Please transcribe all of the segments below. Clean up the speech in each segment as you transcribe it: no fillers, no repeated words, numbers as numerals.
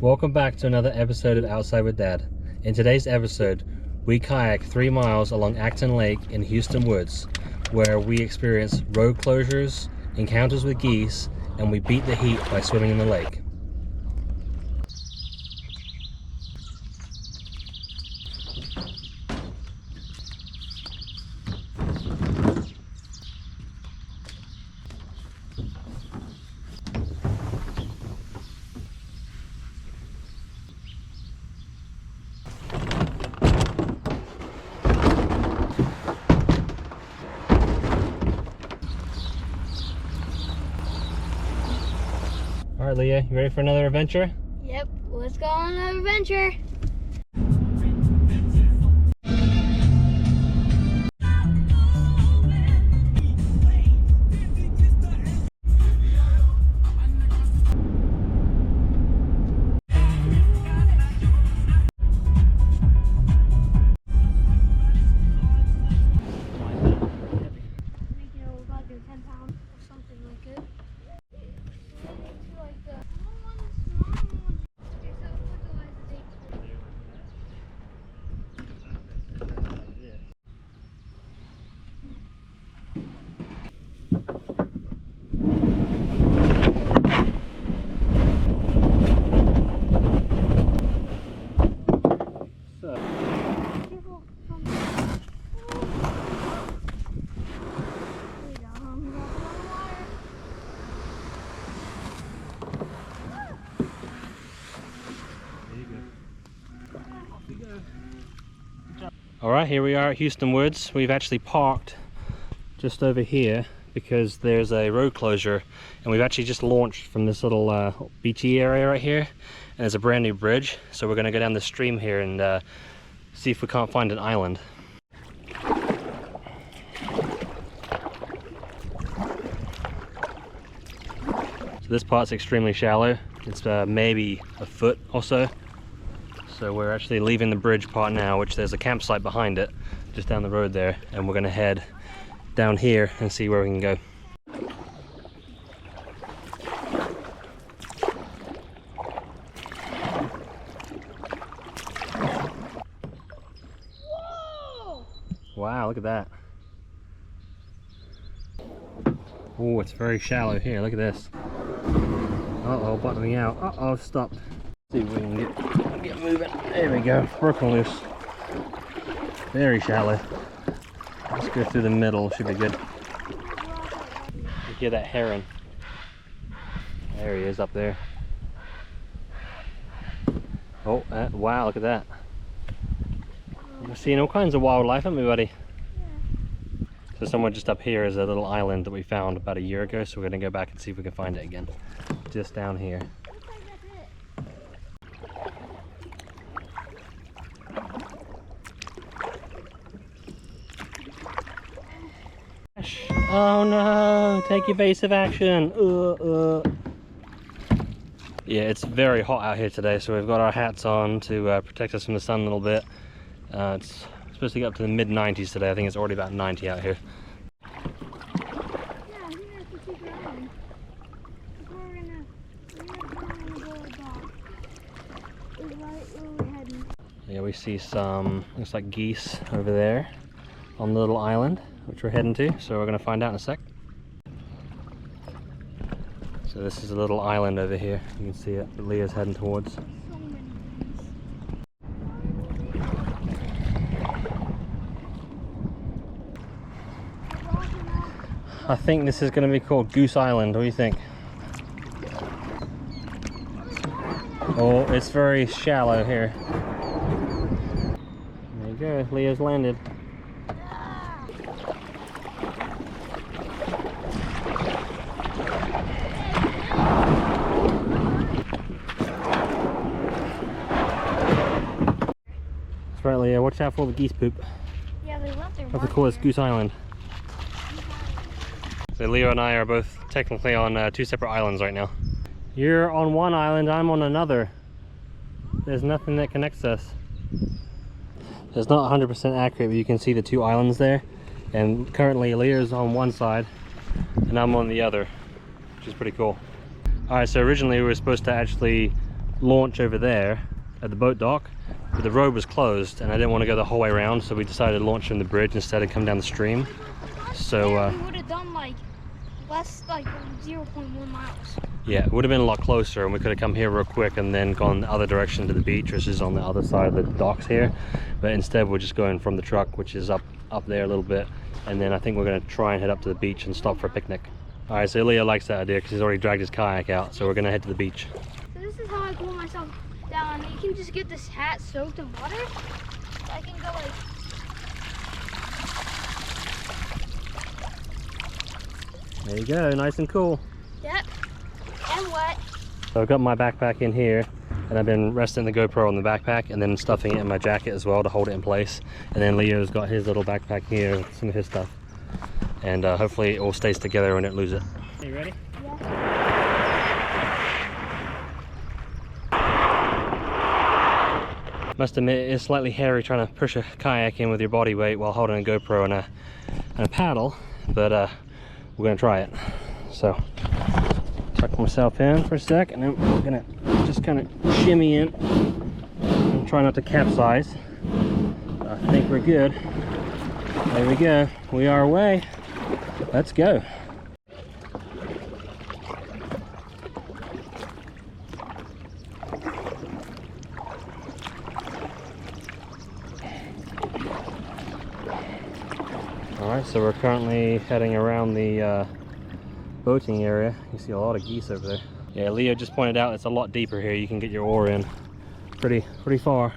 Welcome back to another episode of Outside with Dad. In today's episode, we kayak 3 miles along Acton Lake in Hueston Woods, where we experience road closures, encounters with geese, and we beat the heat by swimming in the lake. Alright, Leah, you ready for another adventure? Yep, let's go on an adventure. Alright, here we are at Hueston Woods. We've actually parked just over here because there's a road closure, and we've actually just launched from this little beachy area right here, and there's a brand new bridge, so we're going to go down the stream here and see if we can't find an island. So this part's extremely shallow. It's maybe a foot or so. So we're actually leaving the bridge part now, which there's a campsite behind it, just down the road there, and we're going to head down here and see where we can go. Whoa! Wow, look at that. Oh, it's very shallow here. Look at this. Uh-oh, bottoming out. Uh-oh, stopped. See if we can get moving. There we go. Broken loose. Very shallow. Let's go through the middle. Should be good. You hear that heron? There he is up there. Oh, wow! Look at that. We're seeing all kinds of wildlife, haven't we, buddy? Yeah. So somewhere just up here is a little island that we found about a year ago. So we're going to go back and see if we can find it again. Just down here. Oh no, take evasive action. Yeah, it's very hot out here today, so we've got our hats on to protect us from the sun a little bit. It's supposed to get up to the mid-90s today. I think it's already about 90 out here. Yeah, I think that's the secret island. We're gonna go like that. Is right where we're heading. Yeah, we see some, looks like geese over there on the little island, which we're heading to, so we're going to find out in a sec. So this is a little island over here, you can see it that Leah's heading towards. So many things. I think this is going to be called Goose Island. What do you think? Oh, it's very shallow here. There you go, Leah's landed. That's right, Leah. Watch out for the geese poop. Yeah, they left their Have to call this Goose Island. So Leo and I are both technically on 2 separate islands right now. You're on one island, I'm on another. There's nothing that connects us. It's not 100% accurate, but you can see the 2 islands there. And currently Leo's on one side and I'm on the other, which is pretty cool. Alright, so originally we were supposed to actually launch over there at the boat dock, but the road was closed and I didn't want to go the whole way around, so we decided to launch from the bridge instead and come down the stream. So yeah, we would have done like less, like 0.1 miles. Yeah, it would have been a lot closer, and we could have come here real quick and then gone the other direction to the beach, which is on the other side of the docks here. But instead we're just going from the truck, which is up there a little bit, and then I think we're going to try and head up to the beach and stop for a picnic. All right, so Leo likes that idea because he's already dragged his kayak out, so we're going to head to the beach. So this is how I cool myself down. You can just get this hat soaked in water. So I can go like... There you go, nice and cool. Yep, and wet. So I've got my backpack in here, and I've been resting the GoPro on the backpack and then stuffing it in my jacket as well to hold it in place. And then Leo's got his little backpack here with some of his stuff. And hopefully it all stays together and I don't lose it. Are you ready? Yeah. Must admit, it's slightly hairy trying to push a kayak in with your body weight while holding a GoPro and a paddle, but we're gonna try it. So, tuck myself in for a sec, and then we're gonna just kind of shimmy in and try not to capsize. I think we're good. There we go. We are away. Let's go. Alright, so we're currently heading around the boating area. You see a lot of geese over there. Yeah, Leo just pointed out it's a lot deeper here. You can get your oar in pretty far.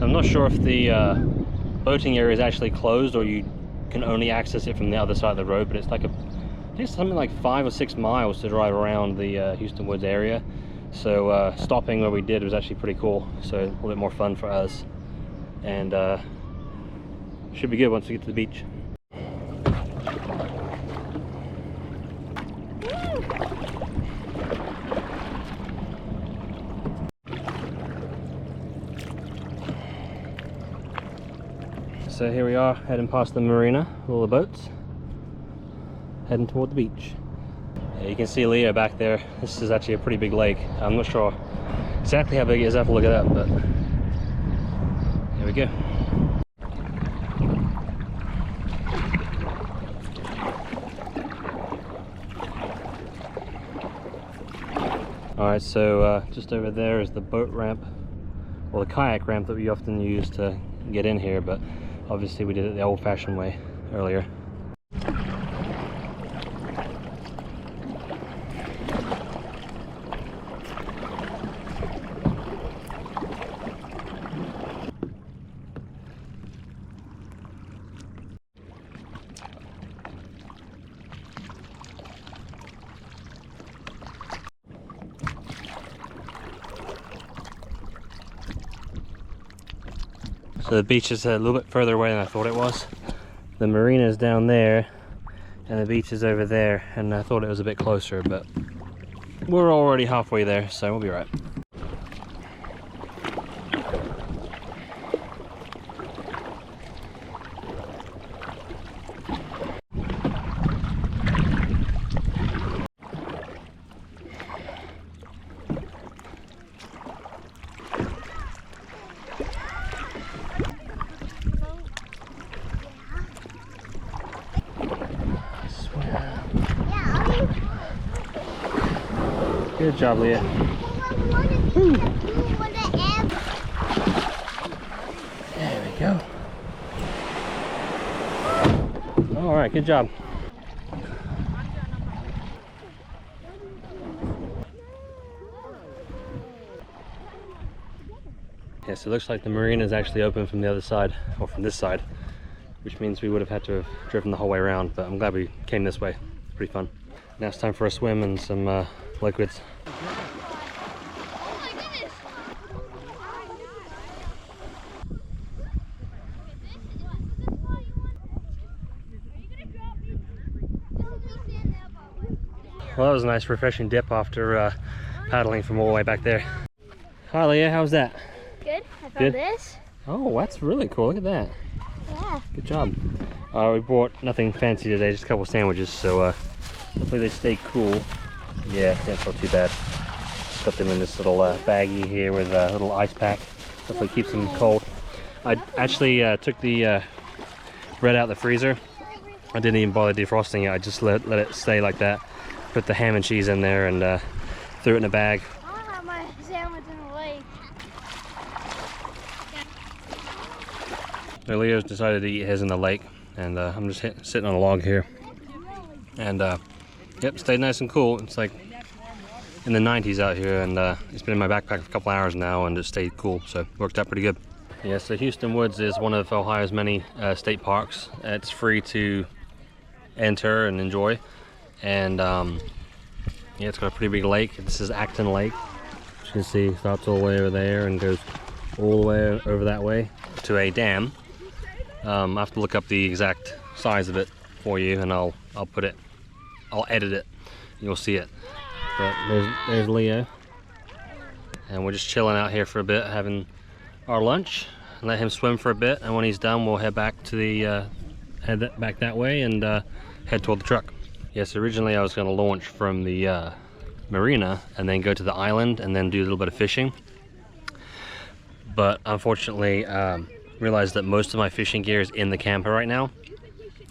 I'm not sure if the boating area is actually closed or you can only access it from the other side of the road, but it's like I think it's something like 5 or 6 miles to drive around the Hueston Woods area. So stopping where we did was actually pretty cool, so a little bit more fun for us, and should be good once we get to the beach. So here we are, heading past the marina with all the boats, heading toward the beach. Yeah, you can see Leo back there. This is actually a pretty big lake. I'm not sure exactly how big it is, I have to look it up, but here we go. Alright, so just over there is the boat ramp, or the kayak ramp that we often use to get in here, but obviously we did it the old-fashioned way earlier. So the beach is a little bit further away than I thought it was. The marina is down there and the beach is over there, and I thought it was a bit closer, but we're already halfway there, so we'll be right. Good job, Leah. There we go. All right, good job. Yeah, so it looks like the marina is actually open from the other side, or from this side, which means we would have had to have driven the whole way around, but I'm glad we came this way. It's pretty fun. Now it's time for a swim and some liquids. Well, that was a nice refreshing dip after paddling from all the way back there. Hi Leah, how's that? Good. I found Good. this. Oh, that's really cool. Look at that. Yeah. Good job. We bought nothing fancy today, just a couple sandwiches, so hopefully they stay cool. Yeah, that's not too bad. Just got them in this little baggie here with a little ice pack. Hopefully keeps them cold. I actually took the bread out of the freezer. I didn't even bother defrosting it. I just let it stay like that. Put the ham and cheese in there and threw it in a bag. I want to have my sandwich in the lake. So Leo's decided to eat his in the lake, and I'm just sitting on a log here. And yep, stayed nice and cool. It's like in the 90s out here, and it's been in my backpack for a couple hours now, and it stayed cool, so worked out pretty good. Yeah, so Hueston Woods is one of Ohio's many state parks. It's free to enter and enjoy, and yeah, it's got a pretty big lake. This is Acton Lake. As you can see, it starts all the way over there and goes all the way over that way to a dam. I have to look up the exact size of it for you, and I'll edit it. You'll see it. But there's Leo, and we're just chilling out here for a bit, having our lunch, and let him swim for a bit. And when he's done, we'll head back to the back that way and head toward the truck. Yes, originally I was going to launch from the marina and then go to the island and then do a little bit of fishing. But unfortunately, realized that most of my fishing gear is in the camper right now,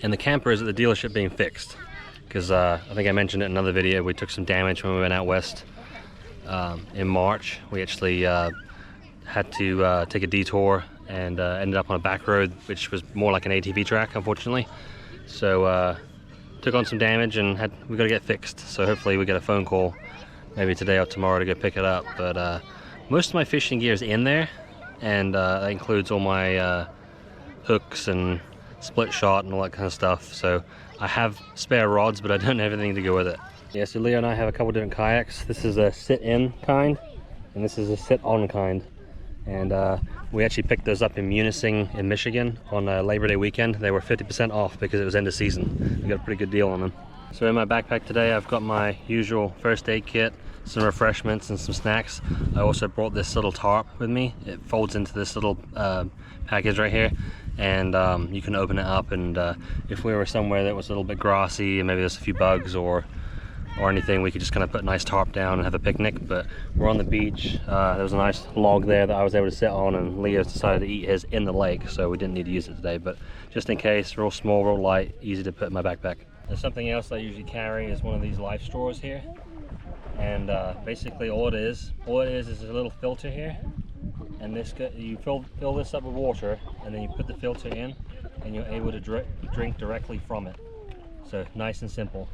and the camper is at the dealership being fixed. Because I think I mentioned it in another video, we took some damage when we went out west in March. We actually had to take a detour and ended up on a back road, which was more like an ATV track, unfortunately. So took on some damage, and we got to get fixed. So hopefully we get a phone call maybe today or tomorrow to go pick it up. But most of my fishing gear is in there, and that includes all my hooks and split shot and all that kind of stuff. So I have spare rods, but I don't have anything to go with it. Yeah, so Leo and I have a couple different kayaks. This is a sit-in kind, and this is a sit-on kind. And we actually picked those up in Munising in Michigan on Labor Day weekend. They were 50% off because it was end of season. We got a pretty good deal on them. So in my backpack today, I've got my usual first aid kit, some refreshments and some snacks. I also brought this little tarp with me. It folds into this little package right here, and you can open it up, and if we were somewhere that was a little bit grassy and maybe there's a few bugs or anything, we could just kind of put a nice tarp down and have a picnic. But we're on the beach. There was a nice log there that I was able to sit on, and Leo's decided to eat his in the lake, so we didn't need to use it today. But just in case, real small, real light, easy to put in my backpack. There's something else I usually carry is one of these life straws here, and basically all it is a little filter here, and you fill this up with water, and then you put the filter in, and you're able to drink directly from it. So nice and simple.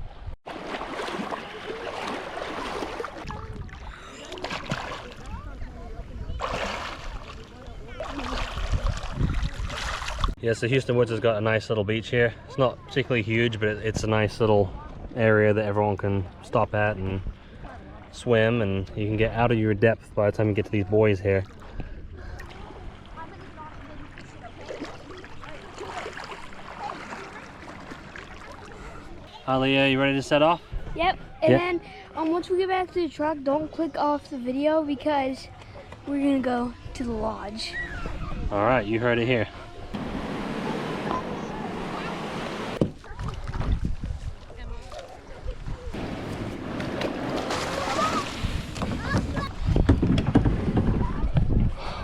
Yeah, so Hueston Woods has got a nice little beach here. It's not particularly huge, but it's a nice little area that everyone can stop at and swim, and you can get out of your depth by the time you get to these buoys here. Hi Leah, you ready to set off? Yep, and then once we get back to the truck, don't click off the video because we're gonna go to the lodge. All right, you heard it here.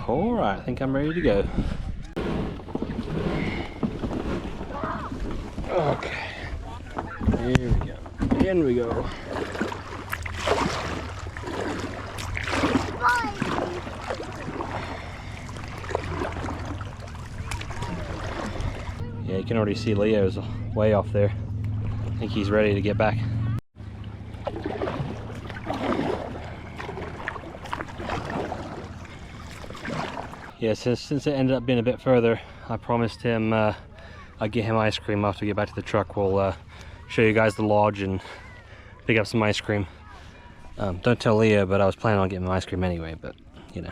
All right, I think I'm ready to go. Okay, here we go. In we go. Yeah, you can already see Leo's way off there. I think he's ready to get back. Yeah, since it ended up being a bit further, I promised him I'd get him ice cream after we get back to the truck. We'll show you guys the lodge and pick up some ice cream. Don't tell Leo, but I was planning on getting him ice cream anyway, but you know.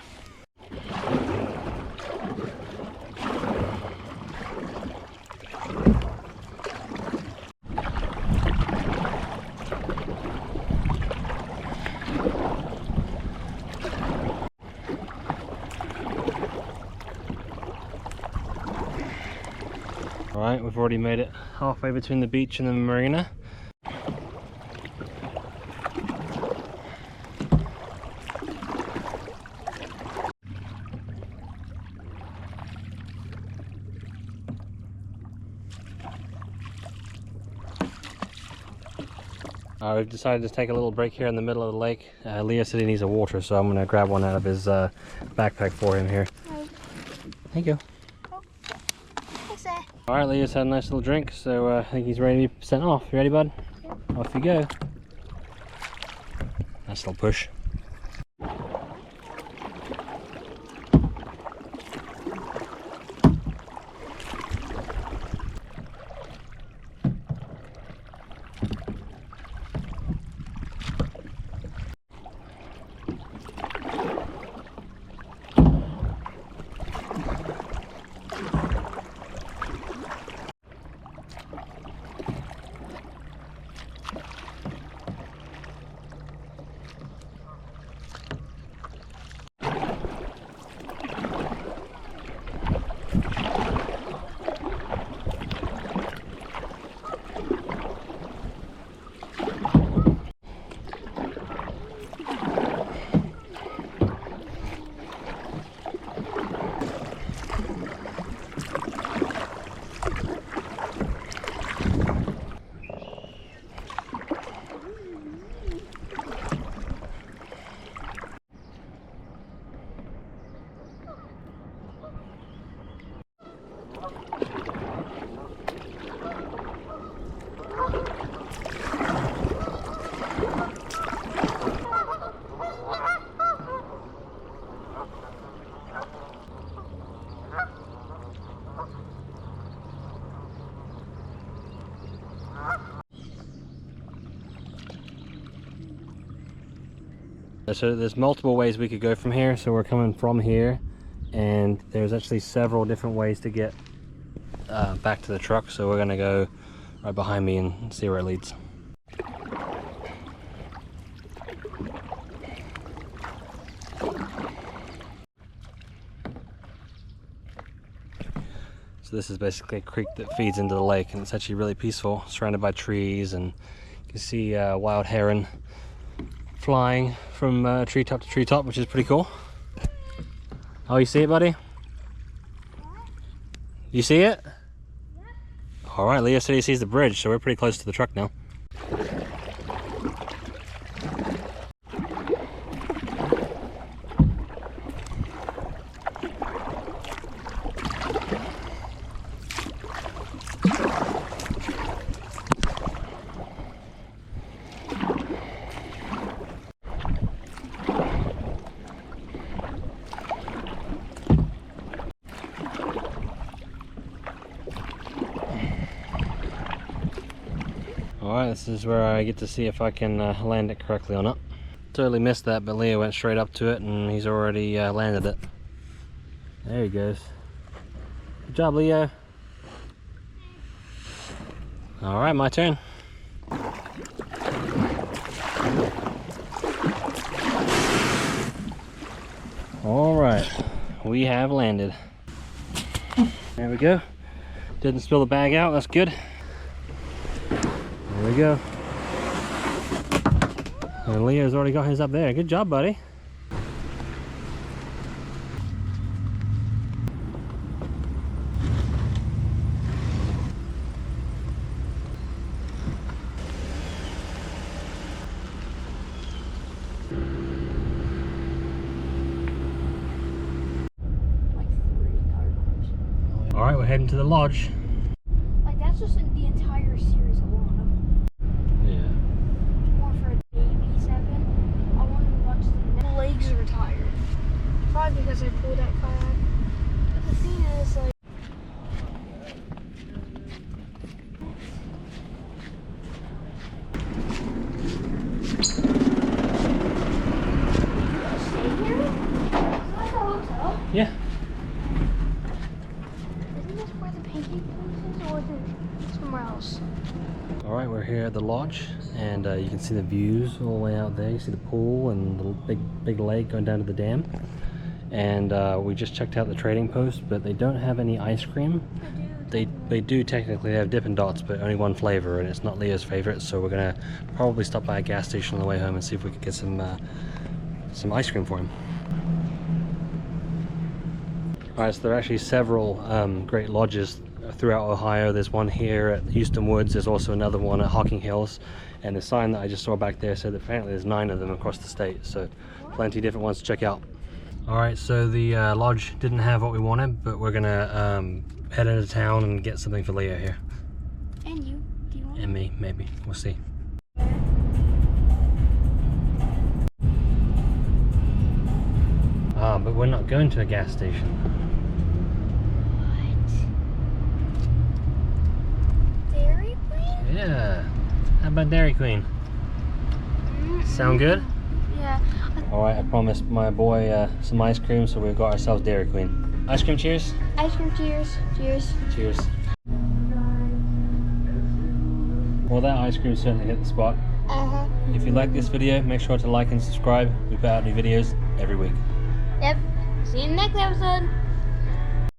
Alright, we've already made it halfway between the beach and the marina. We've decided to take a little break here in the middle of the lake. Leo said he needs a water, so I'm going to grab one out of his backpack for him here. Thank you. Oh. Thanks, sir. Alright, Leo's had a nice little drink, so I think he's ready to be sent off. You ready, bud? Yep. Off you go. Nice little push. So there's multiple ways we could go from here. So we're coming from here, and there's actually several different ways to get back to the truck. So we're gonna go right behind me and see where it leads. So this is basically a creek that feeds into the lake, and it's actually really peaceful, surrounded by trees, and you can see wild heron flying from treetop to treetop, which is pretty cool. Oh, you see it, buddy? You see it? Yeah. All right, Leo said he sees the bridge, so we're pretty close to the truck now. Alright, this is where I get to see if I can land it correctly or not. Totally missed that, but Leo went straight up to it and he's already landed it. There he goes. Good job, Leo. Alright, my turn. Alright, we have landed. There we go. Didn't spill the bag out, that's good. There we go. And Leo's already got his up there. Good job, buddy. All right, we're heading to the lodge. Like, that's just the entire series alone. Yeah. More for a baby 7. I wanted to watch the legs are tired. Probably because I pulled that kayak. But the thing is, like, stay here? Is that the hotel? Yeah. Isn't this where the pancake place is, or is it somewhere else? All right, we're here at the lodge, and you can see the views all the way out there. You see the pool and the big lake going down to the dam. And we just checked out the trading post, but they don't have any ice cream. I do. they do technically have Dippin' Dots, but only one flavor, and it's not Leo's favorite. So we're gonna probably stop by a gas station on the way home and see if we could get some ice cream for him. All right, so there are actually several great lodges throughout Ohio. There's one here at Hueston Woods. There's also another one at Hocking Hills, and the sign that I just saw back there said that apparently there's 9 of them across the state. So plenty of different ones to check out. All right, so the lodge didn't have what we wanted, but we're gonna head into town and get something for Leo here. And you? Do you want? And me, maybe. We'll see. But we're not going to a gas station. What? Dairy Queen? Yeah. How about Dairy Queen? Sound good? Yeah. Alright, I promised my boy some ice cream, so we've got ourselves Dairy Queen. Ice cream cheers? Ice cream cheers. Cheers. Cheers. Well, that ice cream certainly hit the spot. Uh-huh. If you like this video, make sure to like and subscribe. We put out new videos every week. Yep. See you in the next episode.